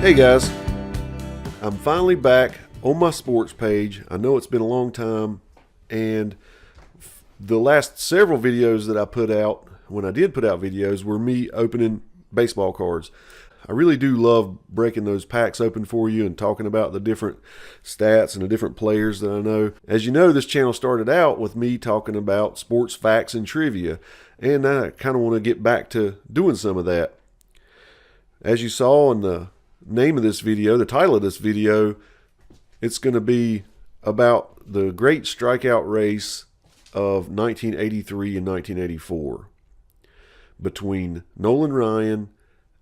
Hey guys, I'm finally back on my sports page. I know it's been a long time, and the last several videos that I put out, when I did put out videos, were me opening baseball cards. I really do love breaking those packs open for you and talking about the different stats and the different players that I know. As you know, this channel started out with me talking about sports facts and trivia, and I kind of want to get back to doing some of that. As you saw in the name of this video, the title of this video, it's going to be about the great strikeout race of 1983 and 1984 between Nolan Ryan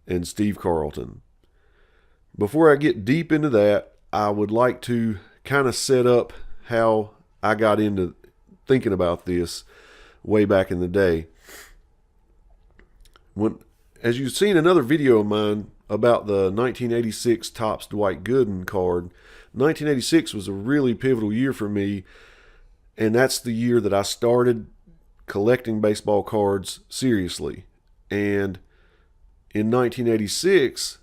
and Steve Carlton. Before I get deep into that, I would like to kind of set up how I got into thinking about this way back in the day. As you've seen another video of mine about the 1986 Topps Dwight Gooden card, 1986 was a really pivotal year for me, and that's the year that I started collecting baseball cards seriously. And in 1986,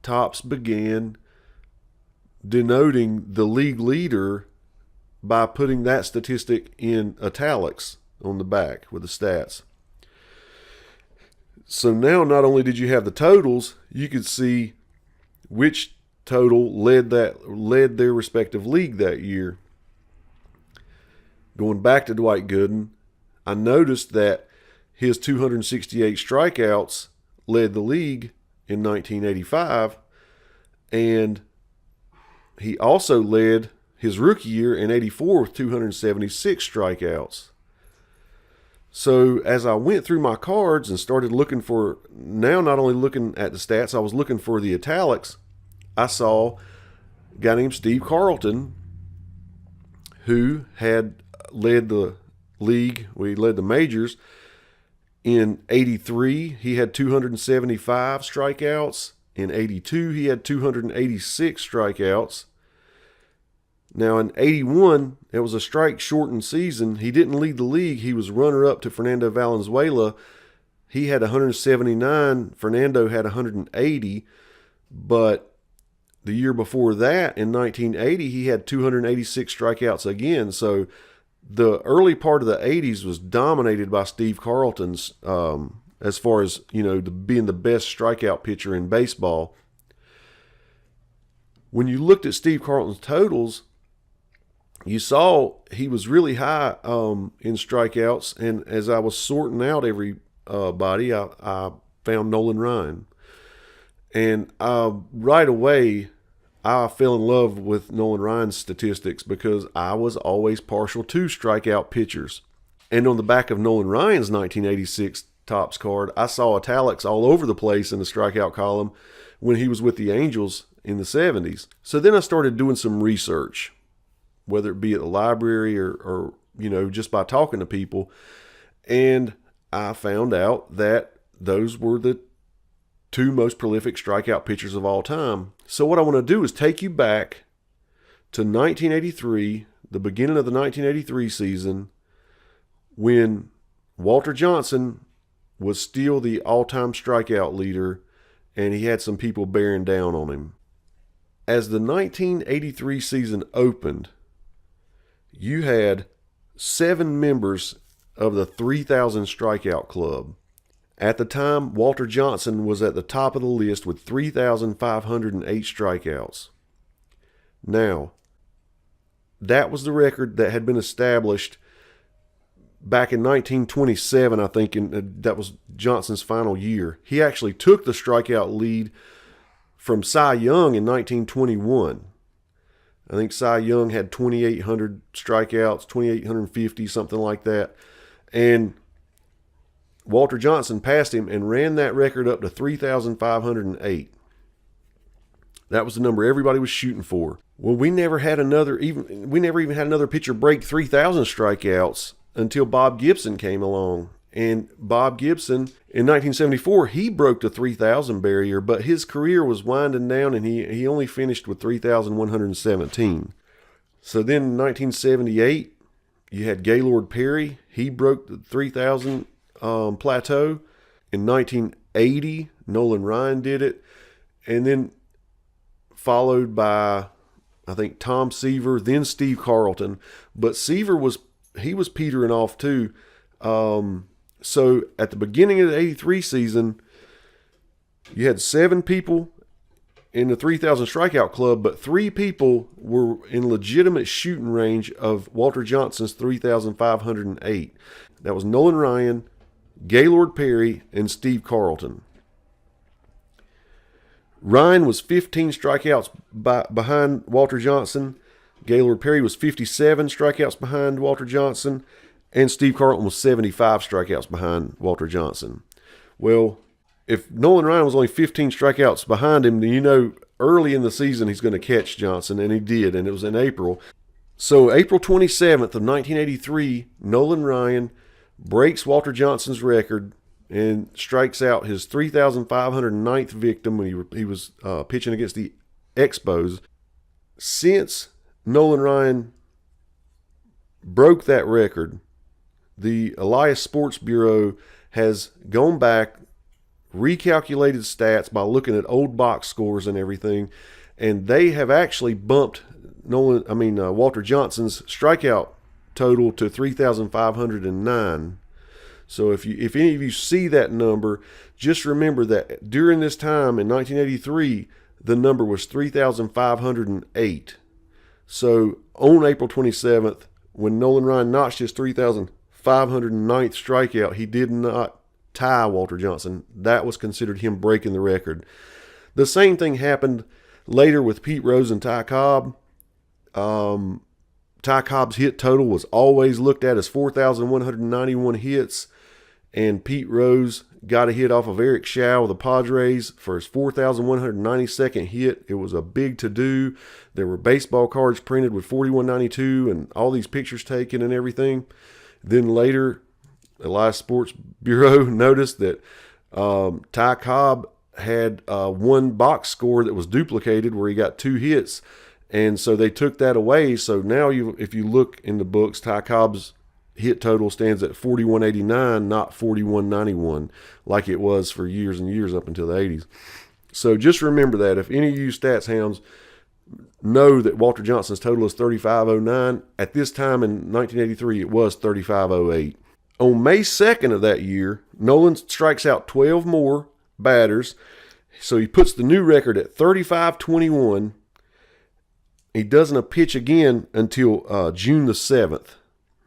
Topps began denoting the league leader by putting that statistic in italics on the back with the stats. So now not only did you have the totals, you could see which total led their respective league that year. Going back to Dwight Gooden, I noticed that his 268 strikeouts led the league in 1985, and he also led his rookie year in 84 with 276 strikeouts. So as I went through my cards and started looking for, now not only looking at the stats, I was looking for the italics, I saw a guy named Steve Carlton, who had led the league, he led the majors. In 83, he had 275 strikeouts. In 82, he had 286 strikeouts. Now in 81, it was a strike-shortened season. He didn't lead the league. He was runner-up to Fernando Valenzuela. He had 179. Fernando had 180. But the year before that, in 1980, he had 286 strikeouts again. So the early part of the 80s was dominated by Steve Carlton's, as far as, being the best strikeout pitcher in baseball. When you looked at Steve Carlton's totals, you saw he was really high in strikeouts, and as I was sorting out everybody, I found Nolan Ryan. And right away, I fell in love with Nolan Ryan's statistics because I was always partial to strikeout pitchers. And on the back of Nolan Ryan's 1986 Topps card, I saw italics all over the place in the strikeout column when he was with the Angels in the 70s. So then I started doing some research, whether it be at the library or just by talking to people. And I found out that those were the two most prolific strikeout pitchers of all time. So what I want to do is take you back to 1983, the beginning of the 1983 season, when Walter Johnson was still the all-time strikeout leader, and he had some people bearing down on him. As the 1983 season opened, you had 7 members of the 3,000 strikeout club. At the time, Walter Johnson was at the top of the list with 3,508 strikeouts. Now, that was the record that had been established back in 1927, I think, and that was Johnson's final year. He actually took the strikeout lead from Cy Young in 1921. I think Cy Young had 2,800 strikeouts, 2,850, something like that. And Walter Johnson passed him and ran that record up to 3,508. That was the number everybody was shooting for. Well, we never even had another pitcher break 3,000 strikeouts until Bob Gibson came along. And Bob Gibson, in 1974, he broke the 3,000 barrier, but his career was winding down, and he only finished with 3,117. So then in 1978, you had Gaylord Perry. He broke the 3,000 plateau. In 1980, Nolan Ryan did it. And then followed by, I think, Tom Seaver, then Steve Carlton. But Seaver was petering off too. So at the beginning of the 83 season, you had 7 people in the 3,000 strikeout club, but 3 people were in legitimate shooting range of Walter Johnson's 3,508. That was Nolan Ryan, Gaylord Perry, and Steve Carlton. Ryan was 15 strikeouts behind Walter Johnson. Gaylord Perry was 57 strikeouts behind Walter Johnson. And Steve Carlton was 75 strikeouts behind Walter Johnson. Well, if Nolan Ryan was only 15 strikeouts behind him, then you know early in the season he's going to catch Johnson, and he did, and it was in April. So April 27th of 1983, Nolan Ryan breaks Walter Johnson's record and strikes out his 3,509th victim when he was pitching against the Expos. Since Nolan Ryan broke that record, the Elias Sports Bureau has gone back, recalculated stats by looking at old box scores and everything, and they have actually bumped Walter Johnson's strikeout total to 3,509. So if any of you see that number, just remember that during this time in 1983, the number was 3,508. So on April 27th, when Nolan Ryan notched his 3,509th strikeout, he did not tie Walter Johnson. That was considered him breaking the record. The same thing happened later with Pete Rose and Ty Cobb. Ty Cobb's hit total was always looked at as 4,191 hits, and Pete Rose got a hit off of Eric Shaw of the Padres for his 4,192nd hit. It was a big to-do. There were baseball cards printed with 4192 and all these pictures taken and everything. Then later, Elias Sports Bureau noticed that Ty Cobb had one box score that was duplicated where he got 2 hits. And so they took that away. So now if you look in the books, Ty Cobb's hit total stands at 4189, not 4191, like it was for years and years up until the 80s. So just remember that. If any of you stats hounds know that Walter Johnson's total is 3509, at this time in 1983, it was 3508. On May 2nd of that year, Nolan strikes out 12 more batters. So he puts the new record at 3521. He doesn't pitch again until June the 7th.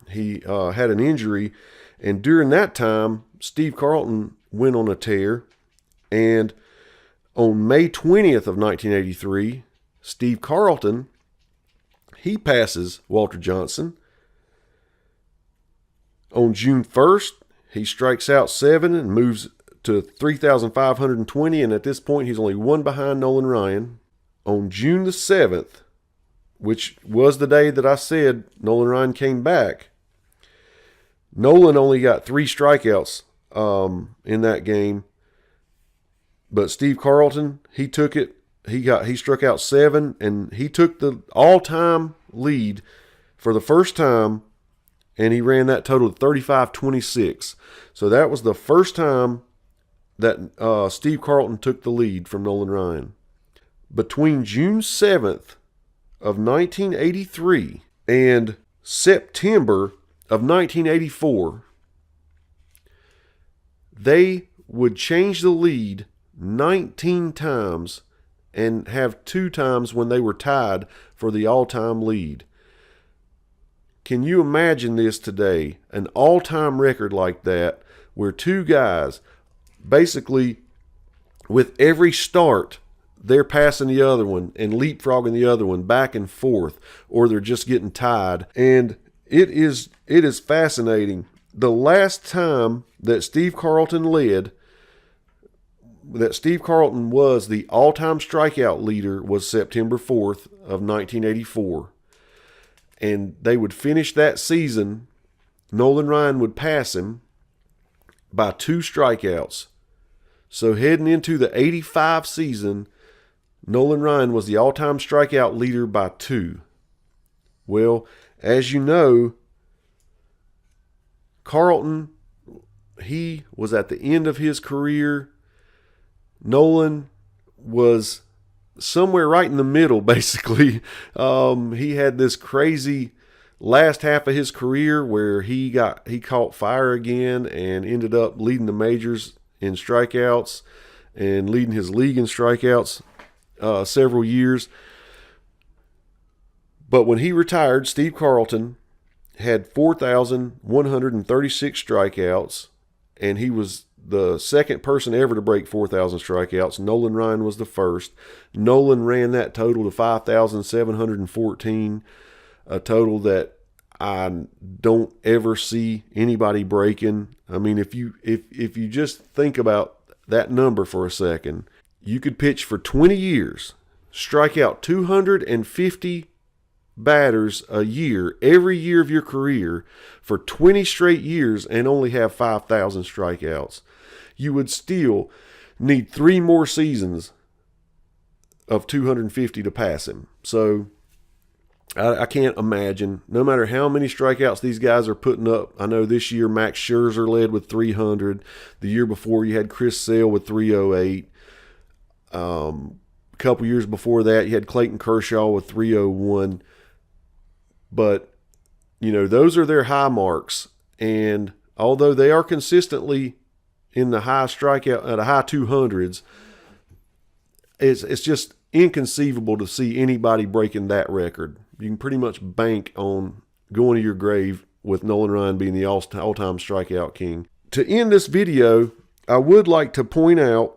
He had an injury, and during that time, Steve Carlton went on a tear. And on May 20th of 1983, Steve Carlton, he passes Walter Johnson. On June 1st, he strikes out 7 and moves to 3,520, and at this point, he's only 1 behind Nolan Ryan. On June the 7th, which was the day that I said Nolan Ryan came back, Nolan only got 3 strikeouts in that game, but Steve Carlton, he took it. He struck out 7, and he took the all-time lead for the first time, and he ran that total to 35-26. So that was the first time that Steve Carlton took the lead from Nolan Ryan. Between June 7th of 1983 and September of 1984, they would change the lead 19 times and have 2 times when they were tied for the all-time lead. Can you imagine this today? An all-time record like that where 2 guys, basically with every start, they're passing the other one and leapfrogging the other one back and forth, or they're just getting tied. And it is fascinating. The last time that Steve Carlton was the all-time strikeout leader was September 4th of 1984. And they would finish that season, Nolan Ryan would pass him by 2 strikeouts. So heading into the 85 season, Nolan Ryan was the all-time strikeout leader by 2. Well, as you know, Carlton, he was at the end of his career. Nolan was somewhere right in the middle, basically. He had this crazy last half of his career where he caught fire again and ended up leading the majors in strikeouts and leading his league in strikeouts several years. But when he retired, Steve Carlton had 4,136 strikeouts, and he was the second person ever to break 4,000 strikeouts. Nolan Ryan was the first. Nolan ran that total to 5,714, a total that I don't ever see anybody breaking. I mean, if you just think about that number for a second, you could pitch for 20 years, strike out 250 batters a year, every year of your career, for 20 straight years, and only have 5,000 strikeouts. You would still need 3 more seasons of 250 to pass him. So I can't imagine, no matter how many strikeouts these guys are putting up. I know this year Max Scherzer led with 300. The year before you had Chris Sale with 308. A couple years before that you had Clayton Kershaw with 301. But, you know, those are their high marks. And although they are consistently in the high strikeout, at the high 200s, it's just inconceivable to see anybody breaking that record. You can pretty much bank on going to your grave with Nolan Ryan being the all-time strikeout king. To end this video, I would like to point out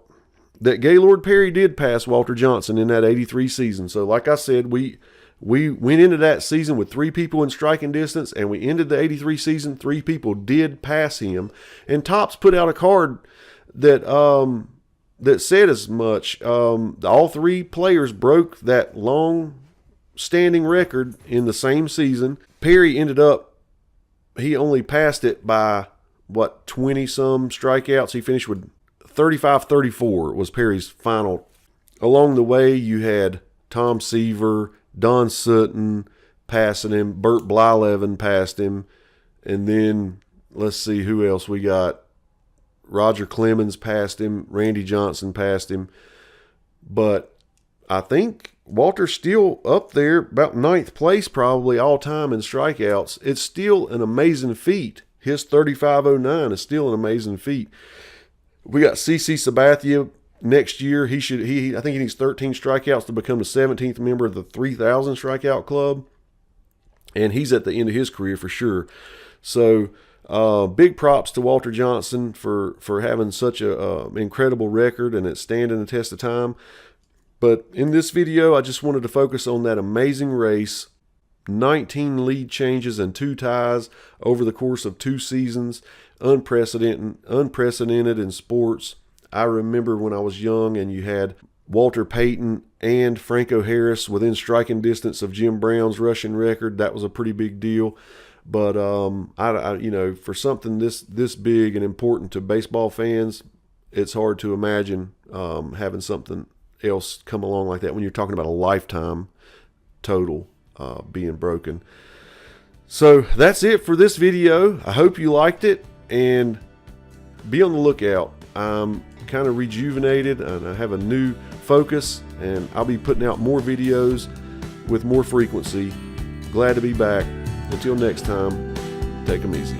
that Gaylord Perry did pass Walter Johnson in that 83 season. So like I said, we went into that season with 3 people in striking distance, and we ended the 83 season. 3 people did pass him. And Topps put out a card that that said as much. All 3 players broke that long-standing record in the same season. Perry ended up, he only passed it by, 20-some strikeouts. He finished with 35-34 was Perry's final. Along the way, you had Tom Seaver, Don Sutton passing him, Burt Blyleven passed him, and then let's see who else we got. Roger Clemens passed him, Randy Johnson passed him, but I think Walter's still up there, about 9th place probably all time in strikeouts. It's still an amazing feat. His 35.09 is still an amazing feat. We got CC Sabathia next year. I think he needs 13 strikeouts to become the 17th member of the 3,000 strikeout club, and he's at the end of his career for sure. So big props to Walter Johnson for having such a incredible record, and it's standing the test of time. But in this video, I just wanted to focus on that amazing race. 19 lead changes and 2 ties over the course of 2 seasons. Unprecedented in sports. I remember when I was young and you had Walter Payton and Franco Harris within striking distance of Jim Brown's rushing record. That was a pretty big deal. But for something this big and important to baseball fans, it's hard to imagine having something else come along like that when you're talking about a lifetime total being broken. So that's it for this video. I hope you liked it, and be on the lookout. I'm kind of rejuvenated and I have a new focus, and I'll be putting out more videos with more frequency. Glad to be back. Until next time, take them easy.